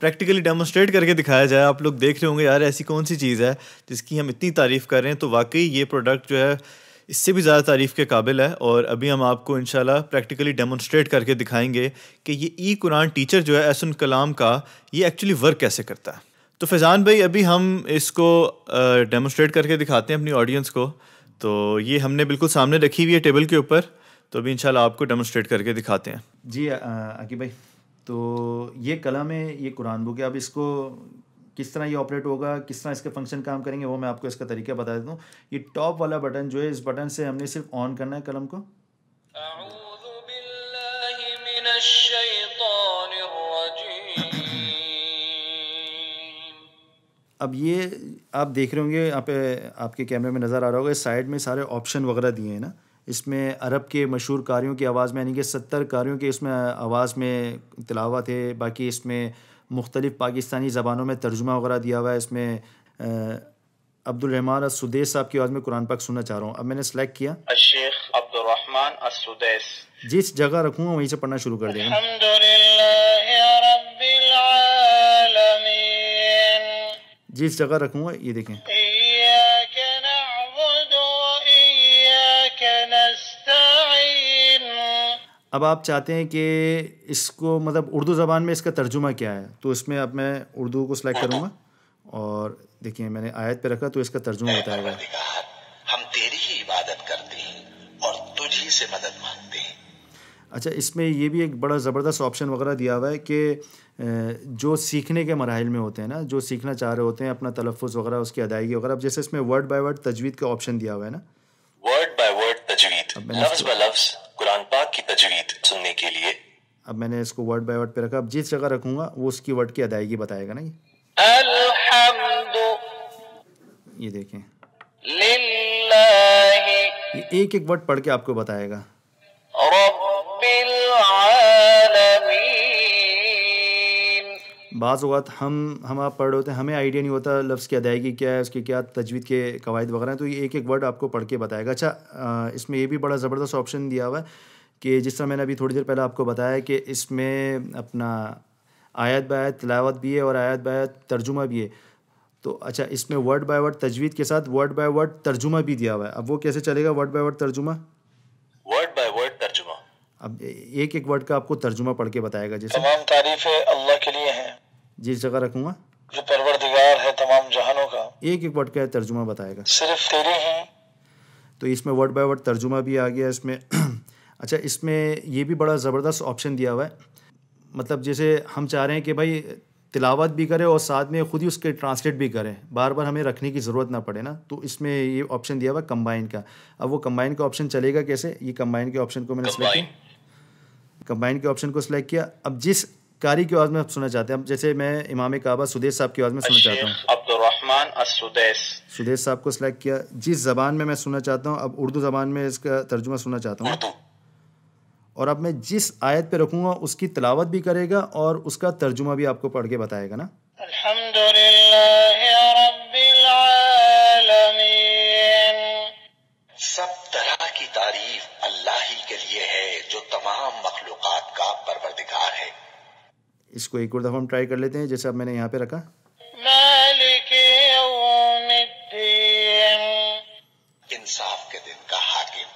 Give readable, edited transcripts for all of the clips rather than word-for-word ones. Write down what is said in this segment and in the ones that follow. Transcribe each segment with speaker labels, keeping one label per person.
Speaker 1: Practically demonstrate کر کے دکھایا جائے. آپ لوگ دیکھ رہے ہوں گے یار ایسی کون سی چیز ہے جس کی ہم اتنی تعریف کر رہے ہیں, تو واقعی یہ پروڈکٹ جو ہے اس سے بھی زیادہ تعریف کے قابل ہے. اور ابھی ہم آپ کو انشاءاللہ پریکٹیکلی ڈیمونسٹریٹ کر کے دکھائیں گے کہ یہ ای قرآن ٹیچر جو ہے احسن کلام کا, یہ ایکچولی ورک کیسے کرتا ہے. تو فیضان بھائی ابھی ہم اس کو ڈیمونسٹریٹ کر کے دکھاتے ہیں اپنی آڈینس کو. تو یہ ہم نے بالکل سامنے رکھی ہوئی ہے ٹیبل کے اوپر, تو ابھی انشاءاللہ آپ کو ڈیمونسٹریٹ کر کے دکھاتے ہیں.
Speaker 2: جی عقیب بھائی, تو یہ کلام ہے, یہ قرآن بک ہے. اب اس کو کس طرح یہ آپریٹ ہوگا, کس طرح اس کے فنکشن کام کریں گے, وہ میں آپ کو اس کا طریقہ بتا دیتا ہوں. یہ ٹاپ والا بٹن جو ہے, اس بٹن سے ہم نے صرف آن کرنا ہے قلم کو.
Speaker 3: اعوذ باللہ من الشیطان الرجیم.
Speaker 2: اب یہ آپ دیکھ رہے ہوں گے, یہاں پہ آپ کے کیمرے میں نظر آ رہا ہوگا, اس سائڈ میں سارے آپشن وغیرہ دیے ہیں نا. اس میں عرب کے مشہور قاریوں کی آواز میں, یعنی کہ 70 قاریوں کے اس میں آواز میں تلاوت ہے. باقی اس میں مختلف پاکستانی زبانوں میں ترجمہ وغیرہ دیا ہوا ہے. اس میں عبدالرحمٰن السدیس صاحب کی آواز میں قرآن پاک سننا چاہ رہا ہوں. اب میں نے سلیکٹ کیا
Speaker 3: الشیخ عبدالرحمن السدیس.
Speaker 2: جس جگہ رکھوں گا وہیں سے پڑھنا شروع کر دیں گا.
Speaker 3: الحمدللہ رب العالمین.
Speaker 2: جس جگہ رکھوں گا یہ دیکھیں,
Speaker 3: ایاک نعبد و ایاک نستعین.
Speaker 2: اب آپ چاہتے ہیں کہ اس کو مطلب اردو زبان میں اس کا ترجمہ کیا ہے, تو اس میں اب میں اردو کو سلیکٹ کروں گا اور دیکھیں میں نے آیت پہ رکھا تو اس کا ترجمہ بتائے گا.
Speaker 3: ہم تیری ہی عبادت کرتے ہیں اور تجھ ہی سے مدد مانگتے ہیں.
Speaker 2: اچھا, اس میں یہ بھی ایک بڑا زبردست آپشن وغیرہ دیا ہوا ہے کہ جو سیکھنے کے مراحل میں ہوتے ہیں نا, جو سیکھنا چاہ رہے ہوتے ہیں, اپنا تلفظ وغیرہ اس کی ادائیگی وغیرہ, اب جیسے اس میں ورڈ بائی ورڈ تجوید کا آپشن دیا ہوا ہے نا,
Speaker 3: ورڈ بائی ورڈ تجوید, لفظ بہ لفظ قرآن پاک کی تجوید سننے کے لیے.
Speaker 2: اب میں نے اس کو ورڈ بائی ورڈ پہ رکھا. اب جس جگہ رکھوں گا وہ اس کی ورڈ کی ادائیگی بتائے گا نا.
Speaker 3: الحمد
Speaker 2: یہ دیکھیں,
Speaker 3: للہ,
Speaker 2: یہ ایک ایک ورڈ پڑھ کے آپ کو بتائے گا.
Speaker 3: رب العالمین.
Speaker 2: بعض اوقات ہم آپ پڑھ رہے ہوتے ہیں, ہمیں آئیڈیا نہیں ہوتا لفظ کی ادائیگی کیا ہے, اس کی کیا تجوید کے قواعد وغیرہ ہیں, تو یہ ایک ایک ورڈ آپ کو پڑھ کے بتائے گا. اچھا, اس میں یہ بھی بڑا زبردست آپشن دیا ہوا ہے کہ جس طرح میں نے ابھی تھوڑی دیر پہلے آپ کو بتایا کہ اس میں اپنا آیت بآیت تلاوت بھی ہے اور آیت بآیت ترجمہ بھی ہے. تو اچھا, اس میں ورڈ بائی ورڈ تجوید کے ساتھ ورڈ بائی ورڈ ترجمہ بھی دیا ہوا ہے. اب وہ کیسے چلے گا ورڈ بائی ورڈ ترجمہ؟
Speaker 3: ورڈ بائی ورڈ ترجمہ.
Speaker 2: اب ایک ایک ورڈ کا آپ کو ترجمہ پڑھ کے بتائے گا. جیسے
Speaker 3: تمام تعریفیں اللہ کے لیے ہیں
Speaker 2: جس جگہ رکھوں گا,
Speaker 3: جو پروردگار ہے تمام جہانوں کا,
Speaker 2: ایک ایک ورڈ کا ترجمہ بتائے گا.
Speaker 3: صرف تیرے ہیں.
Speaker 2: تو اس میں ورڈ بائی ورڈ ترجمہ بھی آ گیا اس میں. اچھا, اس میں یہ بھی بڑا زبردست آپشن دیا ہوا ہے, مطلب جیسے ہم چاہ رہے ہیں کہ بھائی تلاوت بھی کرے اور ساتھ میں خود ہی اس کے ٹرانسلیٹ بھی کریں, بار بار ہمیں رکھنے کی ضرورت نہ پڑے نا, تو اس میں یہ آپشن دیا ہوا ہے کمبائن کا. اب وہ کمبائن کا آپشن چلے گا کیسے؟ یہ کمبائن کے آپشن کو میں نے سلیکٹ کیا, کمبائن کے آپشن کو سلیکٹ کیا. اب جس قاری کی آواز میں سننا چاہتے ہیں, اب جیسے میں امام کعبہ سدیس صاحب کی آواز میں سننا چاہتا ہوں,
Speaker 3: عبدالرحمن السدیس.
Speaker 2: سدیس صاحب کو سلیکٹ کیا. جس زبان میں سننا چاہتا ہوں, اب اردو زبان میں اس کا ترجمہ سننا چاہتا ہوں, اور اب میں جس آیت پہ رکھوں گا اس کی تلاوت بھی کرے گا اور اس کا ترجمہ بھی آپ کو پڑھ کے بتائے گا نا.
Speaker 3: الحمدللہ رب العالمین. سب طرح کی تعریف اللہ ہی کے لیے ہے جو تمام مخلوقات کا پروردگار ہے.
Speaker 2: اس کو ایک اور دفعہ ہم ٹرائی کر لیتے ہیں. جیسے اب میں نے یہاں پہ رکھا,
Speaker 3: مالک یوم الدین, انصاف کے دن کا حاکم.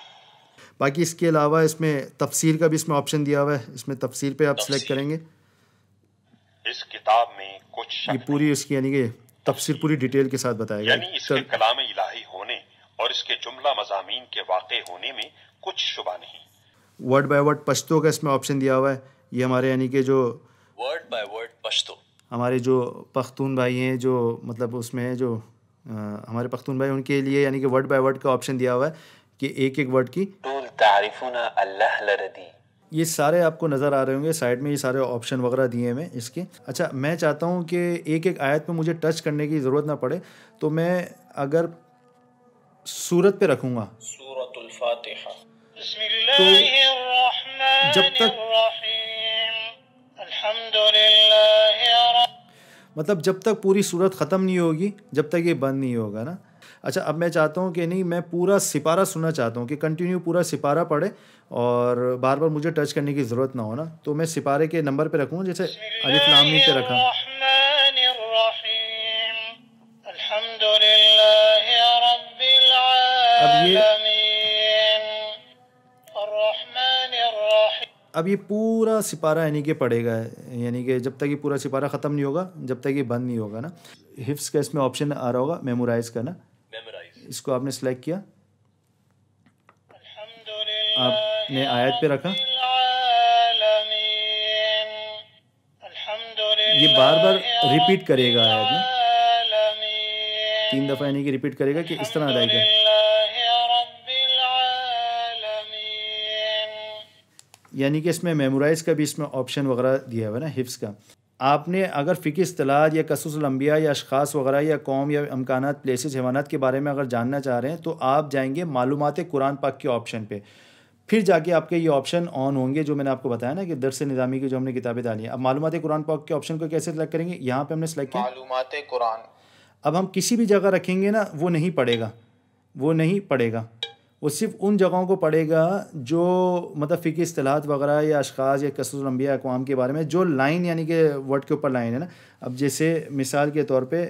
Speaker 2: باقی اس کے علاوہ اس میں تفسیر کا بھی اس میں آپشن دیا ہوا ہے. اس میں تفسیر پہ آپ سلیکٹ کریں گے,
Speaker 4: اس کتاب میں کچھ
Speaker 2: یہ پوری اس کی یعنی کہ تفسیر پوری ڈیٹیل کے ساتھ بتائے گا.
Speaker 4: یعنی اس کے کلام الہی ہونے اور اس کے جملہ مضامین کے واقع ہونے میں کچھ شبہ نہیں.
Speaker 2: ورڈ بائی ورڈ پشتو کا اس میں آپشن دیا ہوا ہے. یہ ہمارے یعنی کہ جو
Speaker 3: ورڈ بائی ورڈ پشتو,
Speaker 2: ہمارے جو پختون بھائی ہیں, جو مطلب اس میں جو ہمارے پختون بھائی, ان کے لیے یعنی کہ ورڈ بائی ورڈ کا آپشن دیا ہوا ہے کہ ایک ایک ورڈ کی
Speaker 3: تعریفون اللہ لردی.
Speaker 2: یہ سارے آپ کو نظر آ رہے ہوں گے سائڈ میں, یہ سارے آپشن وغیرہ دیے ہوئے اس کے. اچھا, میں چاہتا ہوں کہ ایک ایک آیت پہ مجھے ٹچ کرنے کی ضرورت نہ پڑے, تو میں اگر سورت پہ رکھوں گا,
Speaker 3: سورۃ الفاتحہ, بسم
Speaker 2: تو
Speaker 3: اللہ الرحمن
Speaker 2: جب تک
Speaker 3: الرحیم, الحمدللہ
Speaker 2: مطلب جب تک پوری سورت ختم نہیں ہوگی, جب تک یہ بند نہیں ہوگا نا. اچھا, اب میں چاہتا ہوں کہ نہیں, میں پورا سپارہ سننا چاہتا ہوں کہ کنٹینیو پورا سپارہ پڑھے اور بار بار مجھے ٹچ کرنے کی ضرورت نہ ہو نا, تو میں سپارے کے نمبر پہ رکھوں, جیسے الف لام میم پہ رکھا. اب یہ پورا سپارہ یعنی کہ پڑھے گا، یعنی کہ جب تک یہ پورا سپارہ ختم نہیں ہوگا، جب تک یہ بند نہیں ہوگا نا. حفظ کا اس میں آپشن آ رہا ہوگا میمورائز کا نا، اس کو آپ نے سلیکٹ کیا، آپ نے آیت پہ رکھا، یہ بار بار ریپیٹ کرے گا آیت میں 3 دفعہ، یعنی کہ ریپیٹ کرے گا کہ اس طرح ادائی کرے. یعنی کہ اس میں میمورائز کا بھی اس میں آپشن وغیرہ دیا ہوا ہے نا حفظ کا. آپ نے اگر فقہ اصطلاحات یا قصص الانبیاء یا اشخاص وغیرہ یا قوم یا امکانات، پلیسز، حیوانات کے بارے میں اگر جاننا چاہ رہے ہیں تو آپ جائیں گے معلومات قرآن پاک کے آپشن پہ، پھر جا کے آپ کے یہ آپشن آن ہوں گے جو میں نے آپ کو بتایا نا کہ درس نظامی کی جو ہم نے کتابیں ڈالی ہیں. اب معلومات قرآن پاک کے آپشن کو کیسے سلیکٹ کریں گے؟ یہاں پہ ہم نے سلیکٹ کیا
Speaker 5: معلومات قرآن.
Speaker 2: اب ہم کسی بھی جگہ رکھیں گے نا، وہ نہیں پڑھے گا، وہ نہیں پڑھے گا، وہ صرف ان جگہوں کو پڑھے گا جو مطلب فقہ اصطلاحات وغیرہ یا اشخاص یا قصص الانبیاء اقوام کے بارے میں جو لائن یعنی کہ ورڈ کے اوپر لائن ہے نا. اب جیسے مثال کے طور پہ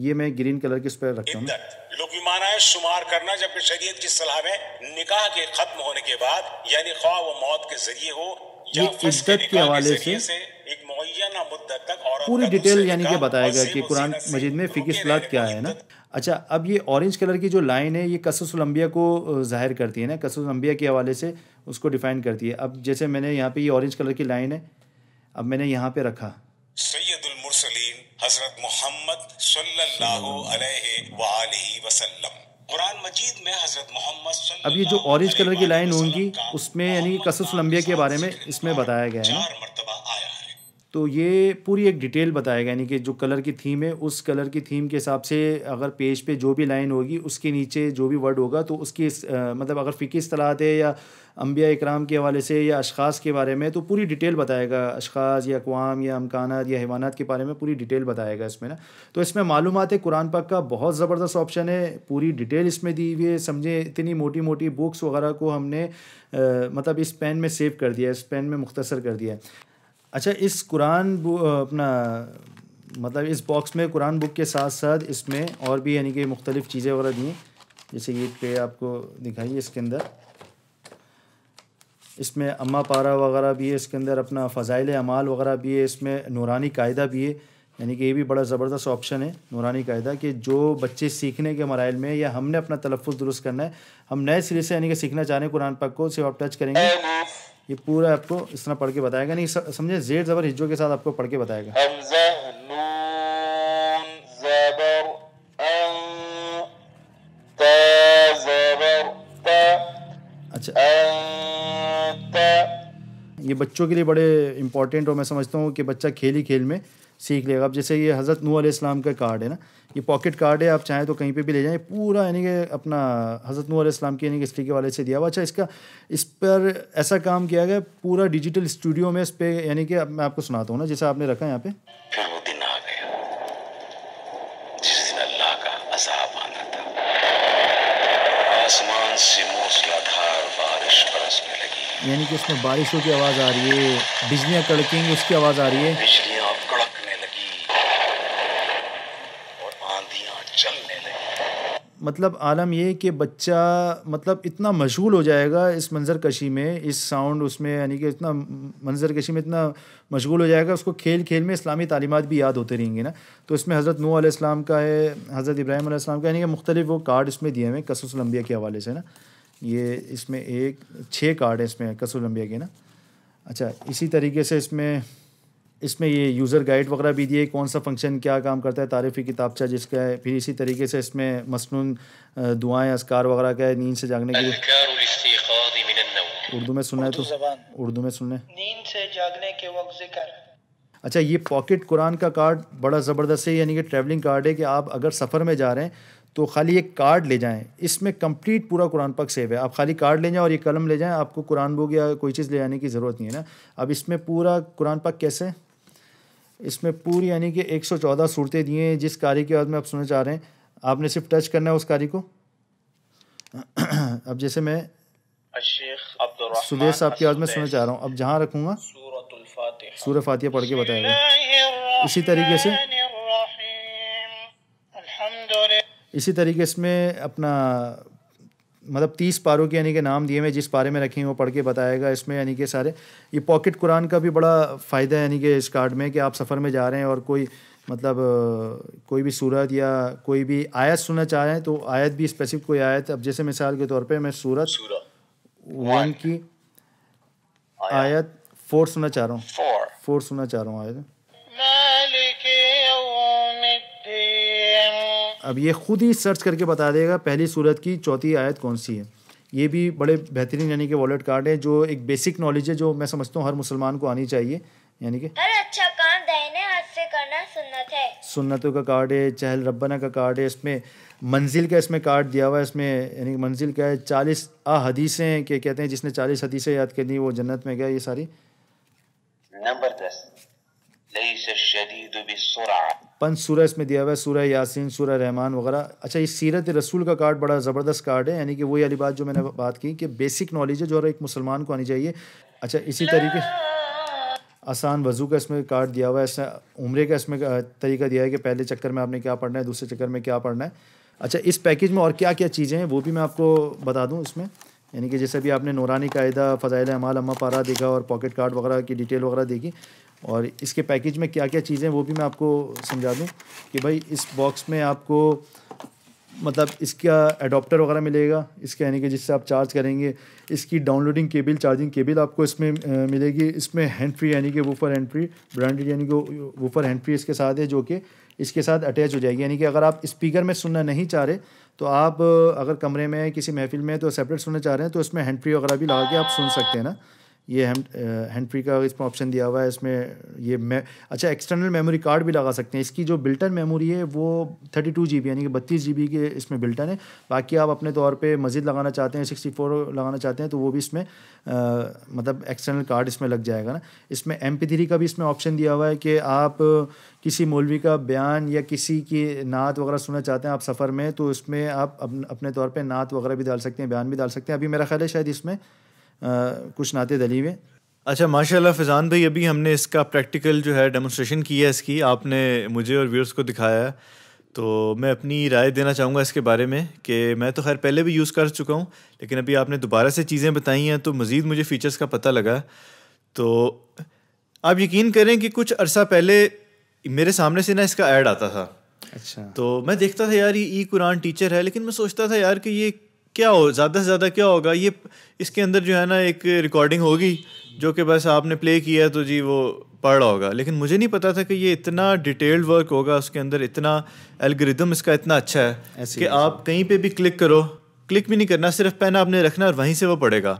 Speaker 2: یہ میں گرین کلر کے اس پہ رکھتا ہوں.
Speaker 6: لغوی معنی ہے شمار کرنا، جبکہ شریعت کی اصطلاح میں نکاح کے ختم ہونے کے بعد، یعنی خواہ وہ موت کے ذریعے ہو یا
Speaker 2: عدت کے حوالے سے
Speaker 6: ایک معینہ مدت تک عورت
Speaker 2: پوری ڈیٹیل یعنی کہ بتایا گیا کہ قرآن مجید میں فقہ اصطلاحات کیا ہے نا. اچھا، اب یہ اورنج کلر کی جو لائن ہے یہ قصص الانبیاء کو ظاہر کرتی ہے نا، قصص الانبیاء کے حوالے سے اس کو ڈیفائن کرتی ہے. اب جیسے میں نے یہاں پہ یہ اورنج کلر کی لائن ہے، اب میں نے یہاں پہ رکھا
Speaker 6: سید المرسلین حضرت محمد صلی اللہ علیہ وآلہ وسلم. قرآن مجید میں حضرت محمد صلی اللہ
Speaker 2: اب یہ جو اورنج کلر کی لائن ہوگی اس میں یعنی کہ قصص الانبیاء کے بارے میں اس میں بتایا گیا ہے نا.
Speaker 6: 4 مرتبہ آیا ہے.
Speaker 2: تو یہ پوری ایک ڈیٹیل بتائے گا، یعنی کہ جو کلر کی تھیم ہے اس کلر کی تھیم کے حساب سے اگر پیج پہ جو بھی لائن ہوگی اس کے نیچے جو بھی ورڈ ہوگا تو اس کی مطلب اگر فقہ اصطلاحات ہے یا انبیاء اکرام کے حوالے سے یا اشخاص کے بارے میں تو پوری ڈیٹیل بتائے گا، اشخاص یا اقوام یا امکانات یا حیوانات کے بارے میں پوری ڈیٹیل بتائے گا اس میں نا. تو اس میں معلومات قرآن پاک کا بہت زبردست آپشن ہے، پوری ڈیٹیل اس میں دی ہوئی ہے. سمجھیں اتنی موٹی موٹی بکس وغیرہ کو ہم نے مطلب اس پین میں سیو کر دیا ہے، اس پین میں مختصر کر دیا ہے. اچھا، اس قرآن اپنا مطلب اس باکس میں قرآن بک کے ساتھ ساتھ اس میں اور بھی یعنی کہ مختلف چیزیں وغیرہ دی ہیں، جیسے یہ پہ آپ کو دکھائیے. اس کے اندر اس میں اما پارہ وغیرہ بھی ہے، اس کے اندر اپنا فضائل اعمال وغیرہ بھی ہے، اس میں نورانی قاعدہ بھی ہے. یعنی کہ یہ بھی بڑا زبردست آپشن ہے نورانی قاعدہ، کہ جو بچے سیکھنے کے مراحل میں یا ہم نے اپنا تلفظ درست کرنا ہے، ہم نئے سرے سے یعنی کہ سیکھنا چاہ رہے ہیں قرآن پاک کو، صرف آپ ٹچ کریں گے یہ پورا آپ کو اس طرح پڑھ کے بتائے گا. نہیں سمجھے، زیر زبر ہجوں کے ساتھ آپ کو پڑھ کے بتائے گا.
Speaker 5: حمزہ نون زبر ان تا زبر تا.
Speaker 2: اچھا،
Speaker 5: انت.
Speaker 2: یہ بچوں کے لیے بڑے امپورٹنٹ اور میں سمجھتا ہوں کہ بچہ کھیل ہی کھیل میں سیکھ لے گا. اب جیسے یہ حضرت نوح علیہ السلام کا کارڈ ہے نا، یہ پاکٹ کارڈ ہے، آپ چاہیں تو کہیں پہ بھی لے جائیں. پورا یعنی کہ اپنا حضرت نوح علیہ السلام کی یعنی کہ ہسٹری کے والے سے دیا ہوا. اچھا، اس پر ایسا کام کیا گیا پورا ڈیجیٹل اسٹوڈیو میں اس پہ، یعنی کہ اب میں آپ کو سناتا ہوں نا جیسا آپ نے رکھا یہاں پہ.
Speaker 3: پھر وہ دن آ گیا جس دن اللہ کا عذاب آنا تھا. آسمان سے موسلادھار بارش برسنے لگی،
Speaker 2: یعنی کہ اس میں بارشوں کی آواز آ رہی ہے، بجلیاں کڑکیں گی اس کی آواز آ رہی ہے،
Speaker 3: بجلیاں کڑکنے لگی اور آندھیاں چلنے لگی.
Speaker 2: مطلب عالم یہ کہ بچہ مطلب اتنا مشغول ہو جائے گا اس منظر کشی میں، اس ساؤنڈ اس میں، یعنی کہ اتنا منظر کشی میں اتنا مشغول ہو جائے گا، اس کو کھیل کھیل میں اسلامی تعلیمات بھی یاد ہوتے رہیں گے نا. تو اس میں حضرت نوح علیہ السلام کا ہے، حضرت ابراہیم علیہ السلام کا، یعنی کہ مختلف وہ کارڈ اس میں دیے ہوئے قصص الانبیاء کے حوالے سے نا. یہ اس میں 6 کارڈ ہے اس میں قصص الانبیاء کے نا. اچھا، اسی طریقے سے اس میں یہ یوزر گائیڈ وغیرہ بھی دیے، کون سا فنکشن کیا کام کرتا ہے، تعریفی کتابچہ جس کا ہے. پھر اسی طریقے سے اس میں مسنون دعائیں اذکار وغیرہ کا ہے، نیند سے جاگنے کے لیے. اردو میں سننا ہے تو اردو میں سننا ہے.
Speaker 7: نیند سے جاگنے کے وقت ذکر.
Speaker 2: اچھا، یہ پاکٹ قرآن کا کارڈ بڑا زبردست ہے، یعنی کہ ٹریولنگ کارڈ ہے کہ آپ اگر سفر میں جا رہے ہیں تو خالی ایک کارڈ لے جائیں، اس میں کمپلیٹ پورا قرآن پاک سیو ہے. آپ خالی کارڈ لے جائیں اور یہ قلم لے جائیں، آپ کو قرآن بک یا کوئی چیز لے جانے کی ضرورت نہیں ہے نا. اب اس میں پورا قرآن پاک کیسے، اس میں پوری یعنی کہ 114 صورتیں دی ہیں. جس قاری کے بعد میں آپ سننا چاہ رہے ہیں آپ نے صرف ٹچ کرنا ہے اس قاری کو. اب جیسے میں سدیش صاحب کی آواز میں سننا چاہ رہا ہوں، اب جہاں رکھوں گا سورہ فاتحہ پڑھ کے بتائے گا. اسی طریقے سے اسی طریقے اس میں اپنا مطلب 30 پاروں کے یعنی کہ نام دیے ہوئے، جس پارے میں رکھیں وہ پڑھ کے بتائے گا اس میں یعنی کہ سارے. یہ پاکٹ قرآن کا بھی بڑا فائدہ ہے یعنی کہ اس کارڈ میں، کہ آپ سفر میں جا رہے ہیں اور کوئی مطلب کوئی بھی صورت یا کوئی بھی آیت سننا چاہ رہے ہیں تو آیت بھی اسپیسیفک کوئی آیت، اب جیسے مثال کے طور پہ میں سورت 1 کی آیت 4 سننا چاہ رہا ہوں، 4 سننا چاہ رہا ہوں آیت. اب یہ خود ہی سرچ کر کے بتا دے گا پہلی سورت کی 4 آیت کون سی ہے. یہ بھی بڑے بہترین یعنی کہ والیٹ کارڈ ہے، جو ایک بیسک نالج ہے جو میں سمجھتا ہوں ہر مسلمان کو آنی چاہیے. یعنی کہ
Speaker 8: ہر اچھا کام دائنے ہاتھ سے کرنا سنت ہے،
Speaker 2: سنتوں کا کارڈ ہے، چہل ربنا کا کارڈ ہے، اس میں منزل کا اس میں کارڈ دیا ہوا ہے. اس میں یعنی کہ منزل کا ہے 40 حدیثیں، کہ کہتے ہیں جس نے 40 حدیثیں یاد کرنی وہ جنت میں گیا. یہ ساری
Speaker 3: نمبر 10 لیس الشدید بالسرعہ،
Speaker 2: 5 سورہ اس میں دیا ہوا ہے، سورہ یاسین، سورہ رحمان وغیرہ. اچھا یہ سیرت رسول کا کارڈ بڑا زبردست کارڈ ہے، یعنی کہ وہی والی بات جو میں نے بات کی کہ بیسک نالج ہے جو ہر ایک مسلمان کو آنی چاہیے. اچھا اسی طریقے آسان وضو کا اس میں کارڈ دیا ہوا ہے. اس میں عمرے کا اس میں طریقہ دیا ہے کہ پہلے چکر میں آپ نے کیا پڑھنا ہے، دوسرے چکر میں کیا پڑھنا ہے. اچھا اس پیکیج میں اور کیا کیا چیزیں ہیں وہ بھی میں آپ کو بتا دوں اس میں. یعنی کہ جیسے بھی آپ نے نورانی قاعدہ، فضائل اعمال اما پارا دیکھا اور پاکٹ کارڈ وغیرہ کی ڈیٹیل وغیرہ دیکھی، اور اس کے پیکیج میں کیا کیا چیزیں وہ بھی میں آپ کو سمجھا دوں کہ بھائی اس باکس میں آپ کو مطلب اس کا ایڈاپٹر وغیرہ ملے گا، اس کا یعنی کہ جس سے آپ چارج کریں گے، اس کی down loading cable, charging cable آپ کو اس میں ملے گی. اس میں ہینڈ فری یعنی کہ ووفر ہینڈ فری برانڈیڈ یعنی کہ ووفر ہینڈ فری اس کے ساتھ ہے، جو کہ اس کے ساتھ اٹیچ ہو جائے گی. یعنی کہ اگر آپ اسپیکر میں سننا نہیں چاہ رہے تو آپ اگر کمرے میں کسی محفل میں تو سیپریٹ سننا چاہ رہے ہیں تو اس میں ہینڈ فری وغیرہ بھی لگا کے آپ سن سکتے ہیں نا. یہ ہینڈ فری کا اس میں آپشن دیا ہوا ہے. اس میں یہ اچھا ایکسٹرنل میموری کارڈ بھی لگا سکتے ہیں. اس کی جو بلٹن میموری ہے وہ 32 GB یعنی کہ 32 GB کے اس میں بلٹن ہے. باقی آپ اپنے طور پہ مزید لگانا چاہتے ہیں، 64 لگانا چاہتے ہیں تو وہ بھی اس میں مطلب ایکسٹرنل کارڈ اس میں لگ جائے گا نا. اس میں MP3 کا بھی اس میں آپشن دیا ہوا ہے کہ آپ کسی مولوی کا بیان یا کسی کی نعت وغیرہ سننا چاہتے ہیں آپ سفر میں تو اس میں آپ اپنے طور پہ نعت وغیرہ بھی ڈال سکتے ہیں، بیان بھی ڈال سکتے ہیں. ابھی میرا خیال ہے شاید اس میں کچھ نعتیں ڈلی ہوئے.
Speaker 1: اچھا ماشاء اللہ فیضان بھائی، ابھی ہم نے اس کا پریکٹیکل جو ہے ڈیمونسٹریشن کی ہے، اس کی آپ نے مجھے اور ویورز کو دکھایا ہے. تو میں اپنی رائے دینا چاہوں گا اس کے بارے میں کہ میں تو خیر پہلے بھی یوز کر چکا ہوں، لیکن ابھی آپ نے دوبارہ سے چیزیں بتائی ہیں تو مزید مجھے فیچرز کا پتہ لگا. تو آپ یقین کریں کہ کچھ عرصہ پہلے میرے سامنے سے نا اس کا ایڈ آتا تھا.
Speaker 2: اچھا
Speaker 1: تو میں دیکھتا تھا یار یہ قرآن ٹیچر ہے، لیکن میں سوچتا تھا یار کہ یہ کیا ہو زیادہ سے زیادہ کیا ہوگا، یہ اس کے اندر جو ہے نا ایک ریکارڈنگ ہوگی جو کہ بس آپ نے پلے کیا تو جی وہ پڑھ رہا ہوگا. لیکن مجھے نہیں پتا تھا کہ یہ اتنا ڈیٹیلڈ ورک ہوگا اس کے اندر، اتنا الگوریدم اس کا اتنا اچھا ہے کہ آپ کہیں پہ بھی کلک کرو، کلک بھی نہیں کرنا، صرف پین آپ نے رکھنا اور وہیں سے وہ پڑھے گا.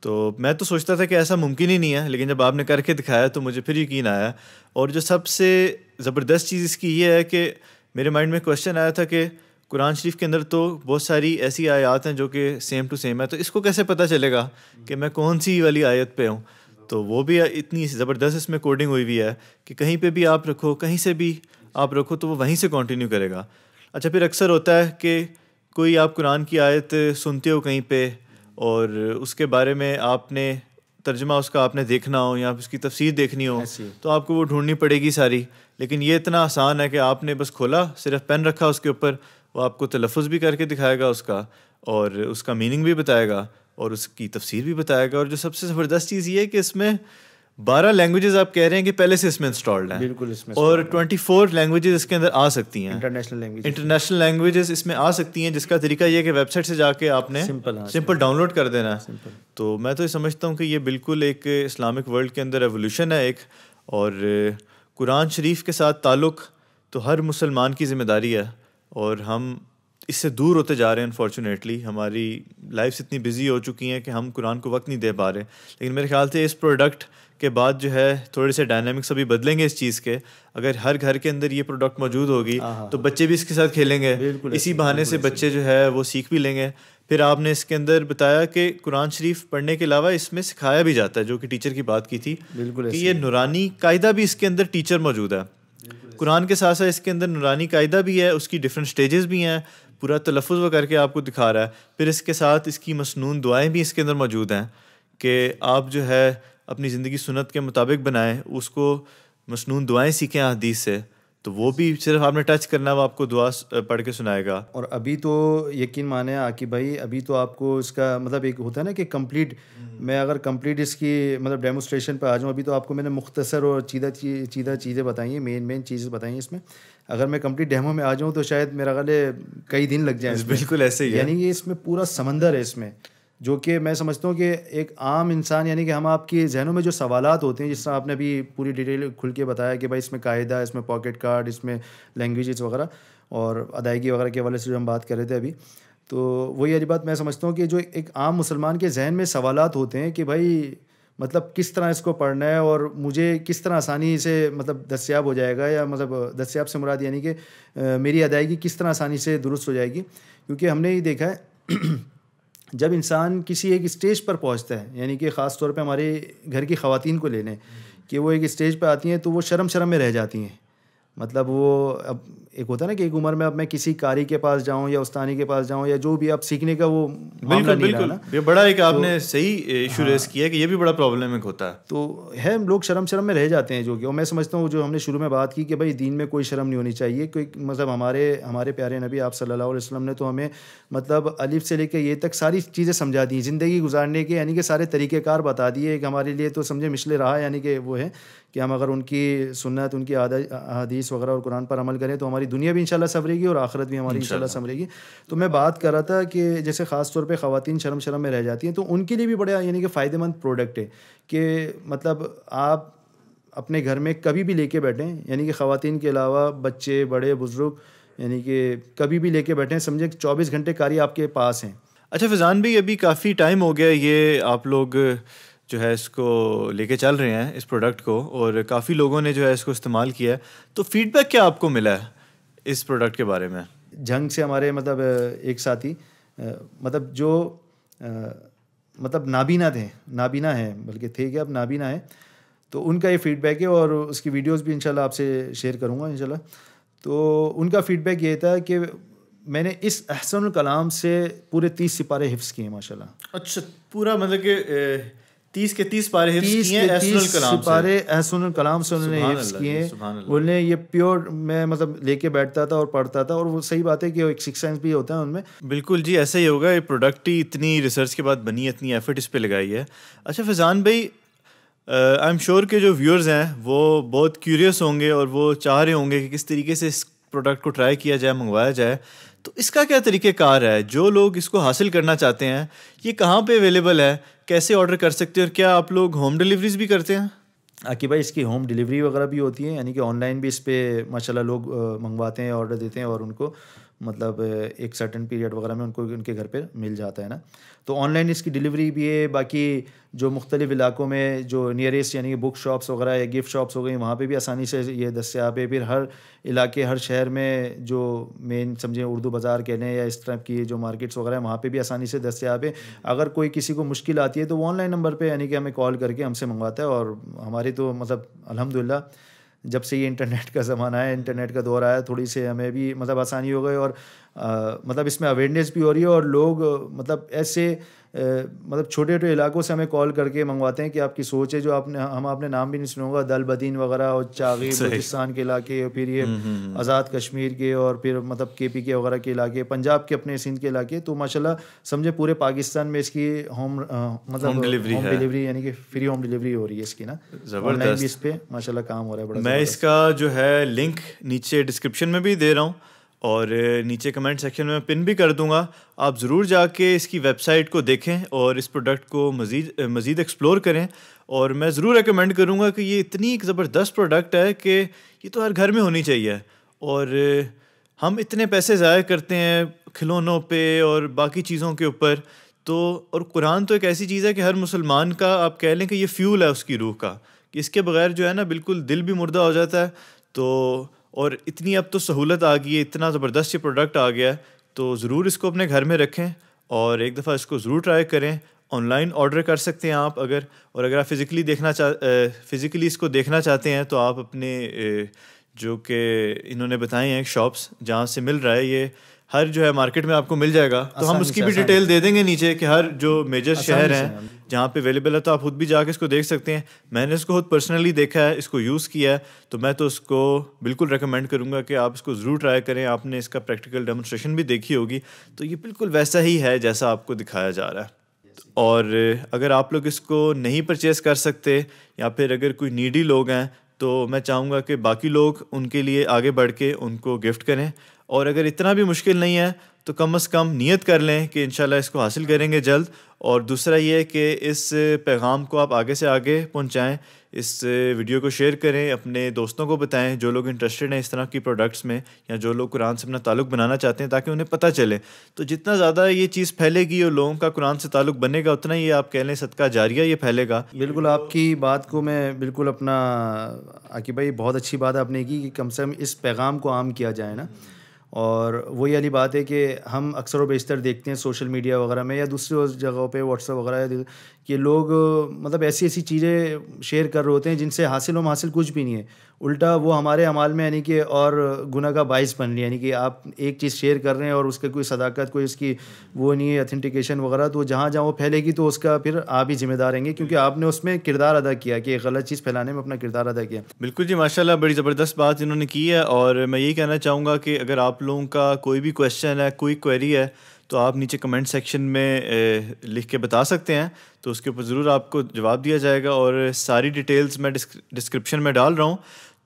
Speaker 1: تو میں تو سوچتا تھا کہ ایسا ممکن ہی نہیں ہے، لیکن جب آپ نے کر کے دکھایا تو مجھے پھر یقین آیا. اور جو سب سے زبردست چیز اس کی یہ ہے کہ میرے مائنڈ میں کویشچن آیا تھا کہ قرآن شریف کے اندر تو بہت ساری ایسی آیات ہیں جو کہ سیم ٹو سیم ہے، تو اس کو کیسے پتہ چلے گا کہ میں کون سی والی آیت پہ ہوں. تو وہ بھی اتنی زبردست اس میں کوڈنگ ہوئی ہوئی ہے کہ کہیں پہ بھی آپ رکھو، کہیں سے بھی آپ رکھو تو وہ وہیں سے کنٹینیو کرے گا. اچھا پھر اکثر ہوتا ہے کہ کوئی آپ قرآن کی آیت سنتے ہو کہیں پہ اور اس کے بارے میں آپ نے ترجمہ اس کا آپ نے دیکھنا ہو یا اس کی تفسیر دیکھنی ہو تو آپ کو وہ ڈھونڈنی پڑے گی ساری. لیکن یہ اتنا آسان ہے کہ آپ نے بس کھولا، صرف پین رکھا اس کے اوپر، وہ آپ کو تلفظ بھی کر کے دکھائے گا اس کا، اور اس کا میننگ بھی بتائے گا اور اس کی تفسیر بھی بتائے گا. اور جو سب سے زبردست چیز یہ ہے کہ اس میں 12 لینگویجز آپ کہہ رہے ہیں کہ پہلے سے اس میں انسٹالڈ ہیں،
Speaker 2: بالکل اس میں،
Speaker 1: اور 24 لینگویجز اس کے اندر آ سکتی ہیں،
Speaker 2: انٹرنیشنل
Speaker 1: لینگویجز اس میں آ سکتی ہیں، جس کا طریقہ یہ ہے کہ ویب سائٹ سے جا کے آپ نے سمپل ڈاؤن لوڈ کر دینا ہے. تو میں تو یہ سمجھتا ہوں کہ یہ بالکل ایک اسلامک ورلڈ کے اندر ایولیوشن ہے ایک. اور قرآن شریف کے ساتھ تعلق تو ہر مسلمان کی ذمہ داری ہے، اور ہم اس سے دور ہوتے جا رہے ہیں. انفارچونیٹلی ہماری لائفس اتنی بزی ہو چکی ہیں کہ ہم قرآن کو وقت نہیں دے پا رہے. لیکن میرے خیال سے اس پروڈکٹ کے بعد جو ہے تھوڑے سے ڈائنامکس ابھی بدلیں گے اس چیز کے. اگر ہر گھر کے اندر یہ پروڈکٹ موجود ہوگی تو بچے بھی اس کے ساتھ کھیلیں گے، اسی بہانے سے بچے جو ہے وہ سیکھ بھی لیں گے. پھر آپ نے اس کے اندر بتایا کہ قرآن شریف پڑھنے کے علاوہ اس میں سکھایا بھی جاتا ہے، جو کہ ٹیچر کی بات کی تھی کہ یہ نورانی قاعدہ بھی اس کے اندر ٹیچر موجود ہے. قرآن کے ساتھ ساتھ اس کے اندر نورانی قاعدہ بھی ہے، اس کی ڈفرینٹ سٹیجز بھی ہیں، پورا تلفظ وہ کر کے آپ کو دکھا رہا ہے. پھر اس کے ساتھ اس کی مسنون دعائیں بھی اس کے اندر موجود ہیں کہ آپ جو ہے اپنی زندگی سنت کے مطابق بنائیں، اس کو مسنون دعائیں سیکھیں حدیث سے. تو وہ بھی صرف آپ نے ٹچ کرنا ہے, وہ آپ کو دعا پڑھ کے سنائے گا.
Speaker 2: اور ابھی تو یقین مانے عاقب بھائی, ابھی تو آپ کو اس کا مطلب ایک ہوتا ہے نا کہ کمپلیٹ, میں اگر کمپلیٹ اس کی مطلب ڈیمونسٹریشن پہ آ جاؤں, ابھی تو آپ کو میں نے مختصر اور چیدہ چیزیں بتائی ہیں, مین چیزیں بتائی ہیں اس میں. اگر میں کمپلیٹ ڈیمو میں آ جاؤں تو شاید میرا خیال ہے کئی دن لگ جائیں.
Speaker 1: بالکل ایسے ہی ہے,
Speaker 2: یعنی کہ اس میں پورا سمندر ہے اس میں, جو کہ میں سمجھتا ہوں کہ ایک عام انسان, یعنی کہ ہم آپ کے ذہنوں میں جو سوالات ہوتے ہیں, جس طرح آپ نے ابھی پوری ڈیٹیل کھل کے بتایا کہ بھائی اس میں قاعدہ, اس میں پاکٹ کارڈ, اس میں لینگویجز وغیرہ اور ادائیگی وغیرہ کے حوالے سے جو ہم بات کر رہے تھے ابھی, تو وہی والی بات میں سمجھتا ہوں کہ جو ایک عام مسلمان کے ذہن میں سوالات ہوتے ہیں کہ بھائی مطلب کس طرح اس کو پڑھنا ہے اور مجھے کس طرح آسانی سے مطلب دستیاب ہو جائے گا, یا مطلب دستیاب سے مراد یعنی کہ میری ادائیگی کس طرح آسانی سے درست ہو جائے گی. کیونکہ ہم نے یہ دیکھا ہے جب انسان کسی ایک اسٹیج پر پہنچتا ہے, یعنی کہ خاص طور پہ ہمارے گھر کی خواتین کو لے لیں کہ وہ ایک اسٹیج پہ آتی ہیں تو وہ شرم میں رہ جاتی ہیں. مطلب وہ اب ایک ہوتا ہے نا کہ ایک عمر میں اب میں کسی قاری کے پاس جاؤں یا استانی کے پاس جاؤں یا جو بھی آپ سیکھنے کا وہ معاملہ نہیں رہا نا.
Speaker 1: یہ بڑا ایک آپ نے صحیح ایشو ریز کیا کہ یہ بھی بڑا پرابلم ہوتا ہے.
Speaker 2: تو ہے لوگ شرم میں رہ جاتے ہیں, جو کہ اور میں سمجھتا ہوں جو ہم نے شروع میں بات کی کہ بھائی دین میں کوئی شرم نہیں ہونی چاہیے. کوئی مطلب ہمارے پیارے نبی آپ صلی اللہ علیہ وسلم نے تو ہمیں مطلب الف سے لے کے یہ تک ساری چیزیں سمجھا دی, زندگی گزارنے کے یعنی کہ سارے طریقہ کار بتا دیے کہ ہمارے لیے تو سمجھے مشل رہا, یعنی کہ وہ ہے کہ ہم اگر ان کی سنت, ان کی احادیث وغیرہ اور قرآن پر عمل کریں تو ہماری دنیا بھی انشاءاللہ سنورے گی اور آخرت بھی ہماری انشاءاللہ سنورے گی. تو میں بات کر رہا تھا کہ جیسے خاص طور پہ خواتین شرم میں رہ جاتی ہیں, تو ان کے لیے بھی بڑا یعنی کہ فائدہ مند پروڈکٹ ہے کہ مطلب آپ اپنے گھر میں کبھی بھی لے کے بیٹھیں, یعنی کہ خواتین کے علاوہ بچے, بڑے, بزرگ, یعنی کہ کبھی بھی لے کے بیٹھیں, سمجھے 24 گھنٹے قاری آپ کے پاس ہیں.
Speaker 1: اچھا فیضان بھائی, ابھی کافی ٹائم ہو گیا یہ آپ لوگ جو ہے اس کو لے کے چل رہے ہیں اس پروڈکٹ کو, اور کافی لوگوں نے جو ہے اس کو استعمال کیا ہے, تو فیڈ بیک کیا آپ کو ملا ہے اس پروڈکٹ کے بارے میں؟
Speaker 2: جھنگ سے ہمارے مطلب ایک ساتھی مطلب جو مطلب نابینا ہیں بلکہ تھے کہ اب نابینا ہیں, تو ان کا یہ فیڈ بیک ہے اور اس کی ویڈیوز بھی انشاءاللہ آپ سے شیئر کروں گا انشاءاللہ. تو ان کا فیڈ بیک یہ تھا کہ میں نے اس احسن الکلام سے پورے 30 سپارے حفظ کیے ماشاءاللہ.
Speaker 1: اچھا, پورا مطلب کہ 30 کے 30 پارے حفظ کیے ہیں احسن الکلام سے,
Speaker 2: سپارے احسن الکلام سے انہوں نے حفظ کیے ہیں. انہوں نے یہ پیور میں مطلب لے کے بیٹھتا تھا اور پڑھتا تھا, اور وہ صحیح بات ہے کہ ایک سکس سینس بھی ہوتا ہے ان میں.
Speaker 1: بالکل جی, ایسا ہی ہوگا. یہ پروڈکٹ ہی اتنی ریسرچ کے بعد بنی ہے, اتنی ایفرٹ اس پہ لگائی ہے. اچھا فیضان بھائی, آئی ایم شیور کہ جو ویورز ہیں وہ بہت کیوریس ہوں گے اور وہ چاہ رہے ہوں گے کہ کس طریقے سے اس پروڈکٹ کو ٹرائی کیا جائے, منگوایا جائے. تو اس کا کیا طریقہ کار ہے؟ جو لوگ اس کو حاصل کرنا چاہتے ہیں یہ کہاں پہ اویلیبل ہے, کیسے آرڈر کر سکتے ہیں, اور کیا آپ لوگ ہوم ڈیلیوریز بھی کرتے ہیں؟
Speaker 2: عاقب بھائی اس کی ہوم ڈیلیوری وغیرہ بھی ہوتی ہے, یعنی کہ آن لائن بھی اس پہ ماشاءاللہ لوگ منگواتے ہیں, آرڈر دیتے ہیں اور ان کو مطلب ایک سرٹن پیریڈ وغیرہ میں ان کو ان کے گھر پہ مل جاتا ہے نا. تو آن لائن اس کی ڈیلیوری بھی ہے. باقی جو مختلف علاقوں میں جو نیئرسٹ یعنی کہ بک شاپس وغیرہ یا گفٹ شاپس ہو گئی, وہاں پہ بھی آسانی سے یہ دستیاب ہے. پھر ہر علاقے, ہر شہر میں جو مین سمجھیں اردو بازار کہہ لیں یا اس طرح کی جو مارکیٹس وغیرہ ہیں وہاں پہ بھی آسانی سے دستیاب ہے. اگر کوئی کسی کو مشکل آتی ہے تو وہ آن لائن نمبر پہ یعنی کہ ہمیں کال کر کے ہم سے منگواتا ہے. اور ہماری تو مطلب الحمدللہ جب سے یہ انٹرنیٹ کا زمانہ ہے, انٹرنیٹ کا دور آیا, تھوڑی سے ہمیں بھی مطلب آسانی ہو گئی اور مطلب اس میں اویئرنیس بھی ہو رہی ہے. اور لوگ مطلب ایسے مطلب چھوٹے چھوٹے علاقوں سے ہمیں کال کر کے منگواتے ہیں کہ آپ کی سوچ ہے جو آپ نے نام بھی نہیں سنا ہوگا, دل بدین وغیرہ اور چاغی بلوچستان کے علاقے, اور پھر یہ آزاد کشمیر کے, اور پھر مطلب کے پی کے وغیرہ کے علاقے, پنجاب کے اپنے سندھ کے علاقے. تو ماشاءاللہ سمجھے پورے پاکستان میں اس کی ہوم ڈیلیوری یعنی کہ فری ہوم ڈیلیوری ہو رہی ہے اس کی نا. آن لائن بھی اس پہ ماشاءاللہ کام ہو رہا ہے بڑا.
Speaker 1: میں اس کا جو ہے لنک نیچے ڈسکرپشن میں بھی دے رہا ہوں اور نیچے کمنٹ سیکشن میں پن بھی کر دوں گا. آپ ضرور جا کے اس کی ویب سائٹ کو دیکھیں اور اس پروڈکٹ کو مزید ایکسپلور کریں. اور میں ضرور ریکمینڈ کروں گا کہ یہ اتنی ایک زبردست پروڈکٹ ہے کہ یہ تو ہر گھر میں ہونی چاہیے. اور ہم اتنے پیسے ضائع کرتے ہیں کھلونوں پہ اور باقی چیزوں کے اوپر, تو اور قرآن تو ایک ایسی چیز ہے کہ ہر مسلمان کا آپ کہہ لیں کہ یہ فیول ہے اس کی روح کا, کہ اس کے بغیر جو ہے نا بالکل دل بھی مردہ ہو جاتا ہے. تو اور اتنی اب تو سہولت آ گئی ہے, اتنا زبردست یہ پروڈکٹ آ گیا ہے, تو ضرور اس کو اپنے گھر میں رکھیں اور ایک دفعہ اس کو ضرور ٹرائی کریں. آن لائن آرڈر کر سکتے ہیں آپ اگر, اور اگر آپ فزیکلی اس کو دیکھنا چاہتے ہیں تو آپ اپنے جو کہ انہوں نے بتائے ہیں شاپس جہاں سے مل رہا ہے, یہ ہر جو ہے مارکیٹ میں آپ کو مل جائے گا. تو ہم اس کی بھی ڈیٹیل دے دیں گے نیچے کہ ہر جو میجر شہر ہیں جہاں پہ اویلیبل ہے, تو آپ خود بھی جا کے اس کو دیکھ سکتے ہیں. میں نے اس کو خود پرسنلی دیکھا ہے, اس کو یوز کیا ہے, تو میں تو اس کو بالکل ریکمینڈ کروں گا کہ آپ اس کو ضرور ٹرائی کریں. آپ نے اس کا پریکٹیکل ڈیمونسٹریشن بھی دیکھی ہوگی, تو یہ بالکل ویسا ہی ہے جیسا آپ کو دکھایا جا رہا ہے. اور اگر آپ لوگ اس کو نہیں پرچیز کر سکتے یا پھر اگر کوئی نیڈی لوگ ہیں, تو میں چاہوں گا کہ باقی لوگ ان کے لیے آگے بڑھ کے ان کو گفٹ کریں. اور اگر اتنا بھی مشکل نہیں ہے تو کم از کم نیت کر لیں کہ انشاءاللہ اس کو حاصل کریں گے جلد. اور دوسرا یہ ہے کہ اس پیغام کو آپ آگے سے آگے پہنچائیں, اس ویڈیو کو شیئر کریں, اپنے دوستوں کو بتائیں جو لوگ انٹرسٹڈ ہیں اس طرح کی پروڈکٹس میں, یا جو لوگ قرآن سے اپنا تعلق بنانا چاہتے ہیں, تاکہ انہیں پتہ چلے. تو جتنا زیادہ یہ چیز پھیلے گی اور لوگوں کا قرآن سے تعلق بنے گا, اتنا ہی آپ کہہ لیں صدقہ جاریہ یہ پھیلے گا.
Speaker 2: بالکل آپ کی بات کو میں بالکل اپنا عاقب بھائی بہت اچھی بات آپ نے کی کہ کم سے کم اس پیغام کو عام کیا جائے نا. اور وہی والی بات ہے کہ ہم اکثر و بیشتر دیکھتے ہیں سوشل میڈیا وغیرہ میں یا دوسری جگہوں پہ واٹس ایپ وغیرہ کہ لوگ مطلب ایسی ایسی چیزیں شیئر کر رہے ہوتے ہیں جن سے حاصل کچھ بھی نہیں ہے, الٹا وہ ہمارے اعمال میں یعنی کہ اور گناہ کا باعث بن رہی ہے. یعنی کہ آپ ایک چیز شیئر کر رہے ہیں اور اس کا کوئی صداقت کوئی اس کی وہ نہیں ہے اتھینٹیکیشن وغیرہ, تو جہاں جہاں وہ پھیلے گی تو اس کا پھر آپ ہی ذمہ دار رہیں گے, کیونکہ آپ نے اس میں کردار ادا کیا کہ ایک غلط چیز پھیلانے میں اپنا کردار ادا کیا.
Speaker 1: بالکل جی, ماشاءاللہ بڑی زبردست بات انہوں نے کی ہے. اور میں یہی کہنا چاہوں گا کہ اگر آپ لوگوں کا کوئی بھی کویشچن ہے, کوئی کوئری ہے, تو آپ نیچے کمنٹ سیکشن میں لکھ کے بتا سکتے ہیں, تو اس کے اوپر ضرور آپ کو جواب دیا جائے گا. اور ساری ڈیٹیلز میں ڈسکرپشن میں ڈال رہا ہوں,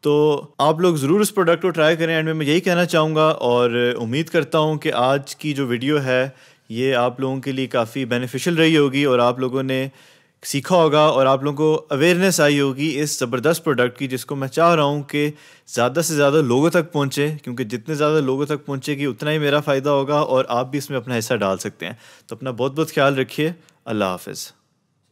Speaker 1: تو آپ لوگ ضرور اس پروڈکٹ کو ٹرائی کریں. اینڈ میں یہی کہنا چاہوں گا اور امید کرتا ہوں کہ آج کی جو ویڈیو ہے یہ آپ لوگوں کے لیے کافی بینیفیشل رہی ہوگی, اور آپ لوگوں نے سیکھا ہوگا اور آپ لوگوں کو اویئرنیس آئی ہوگی اس زبردست پروڈکٹ کی, جس کو میں چاہ رہا ہوں کہ زیادہ سے زیادہ لوگوں تک پہنچے, کیونکہ جتنے زیادہ لوگوں تک پہنچے گی اتنا ہی میرا فائدہ ہوگا, اور آپ بھی اس میں اپنا حصہ ڈال سکتے ہیں. تو اپنا بہت بہت خیال رکھیے. اللہ حافظ.